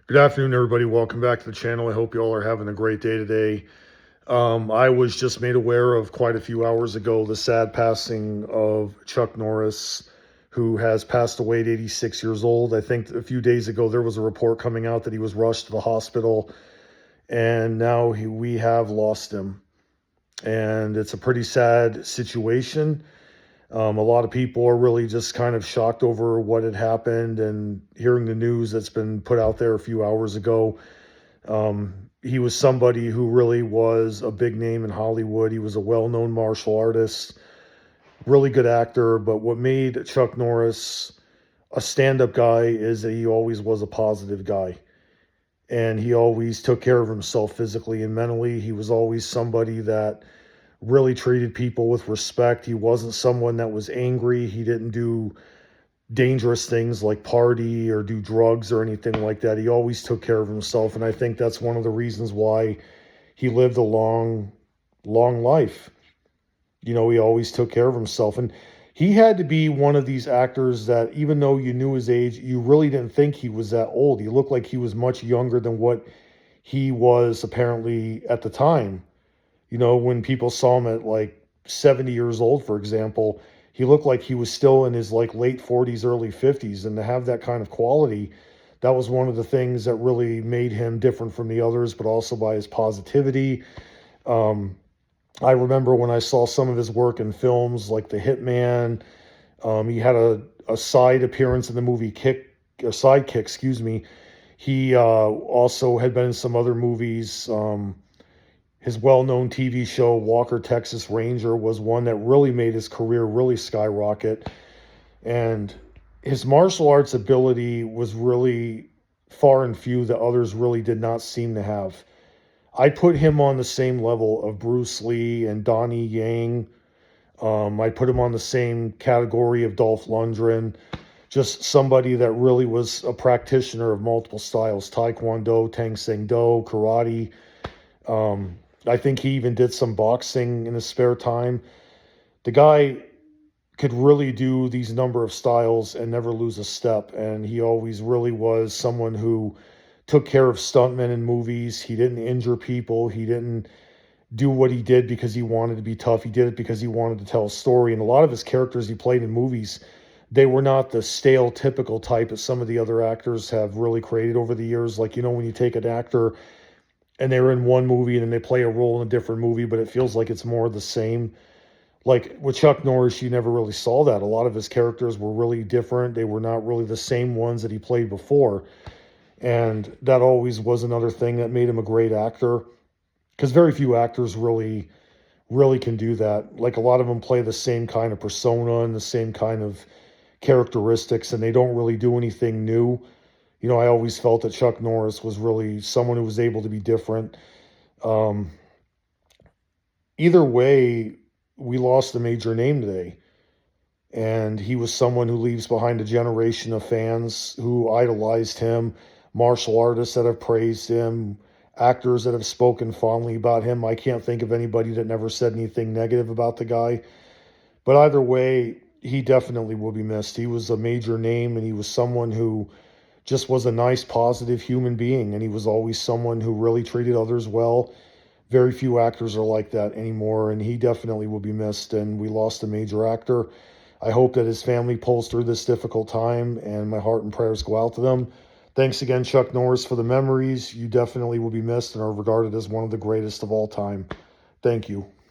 Good afternoon, everybody. Welcome back to the channel. I hope you all are having a great day today. I was just made aware of quite a few hours ago the sad passing of Chuck Norris, who has passed away at 86 years old. I think a few days ago there was a report coming out that he was rushed to the hospital, and now we have lost him. And it's a pretty sad situation. A lot of people are really just kind of shocked over what had happened and hearing the news that's been put out there a few hours ago. He was somebody who really was a big name in Hollywood. He was a well-known martial artist, really good actor. But what made Chuck Norris a stand-up guy is that he always was a positive guy. And he always took care of himself physically and mentally. He was always somebody that really treated people with respect. He wasn't someone that was angry. He didn't do dangerous things like party or do drugs or anything like that. He always took care of himself. And I think that's one of the reasons why he lived a long, long life. He always took care of himself. And he had to be one of these actors that, even though you knew his age, you really didn't think he was that old. He looked like he was much younger than what he was apparently at the time. When people saw him at like 70 years old, for example, he looked like he was still in his like late 40s, early 50s. And to have that kind of quality, that was one of the things that really made him different from the others, but also by his positivity. Um, I remember when I saw some of his work in films like The Hitman. He had a side appearance in the movie a Sidekick, excuse me. He also had been in some other movies. His well-known TV show, Walker, Texas Ranger, was one that really made his career really skyrocket. And his martial arts ability was really far and few that others really did not seem to have. I put him on the same level of Bruce Lee and Donnie Yang. I put him on the same category of Dolph Lundgren. Just somebody that really was a practitioner of multiple styles: Taekwondo, Tang Sing Do, karate. I think he even did some boxing in his spare time. The guy could really do these number of styles and never lose a step. And he always really was someone who took care of stuntmen in movies. He didn't injure people. He didn't do what he did because he wanted to be tough. He did it because he wanted to tell a story. And a lot of his characters he played in movies, they were not the stale, typical type that some of the other actors have really created over the years. Like, when you take an actor and they're in one movie and then they play a role in a different movie, but it feels like it's more the same. Like with Chuck Norris, you never really saw that. A lot of his characters were really different. They were not really the same ones that he played before. And that always was another thing that made him a great actor, because very few actors really, really can do that. Like a lot of them play the same kind of persona and the same kind of characteristics, and they don't really do anything new. I always felt that Chuck Norris was really someone who was able to be different. Um, Either way, we lost a major name today. And he was someone who leaves behind a generation of fans who idolized him, martial artists that have praised him, actors that have spoken fondly about him. I can't think of anybody that never said anything negative about the guy. But either way, he definitely will be missed. He was a major name, and he was someone who just was a nice, positive human being. And he was always someone who really treated others well. Very few actors are like that anymore, and he definitely will be missed. And we lost a major actor. I hope that his family pulls through this difficult time, and my heart and prayers go out to them. Thanks again, Chuck Norris, for the memories. You definitely will be missed and are regarded as one of the greatest of all time. Thank you.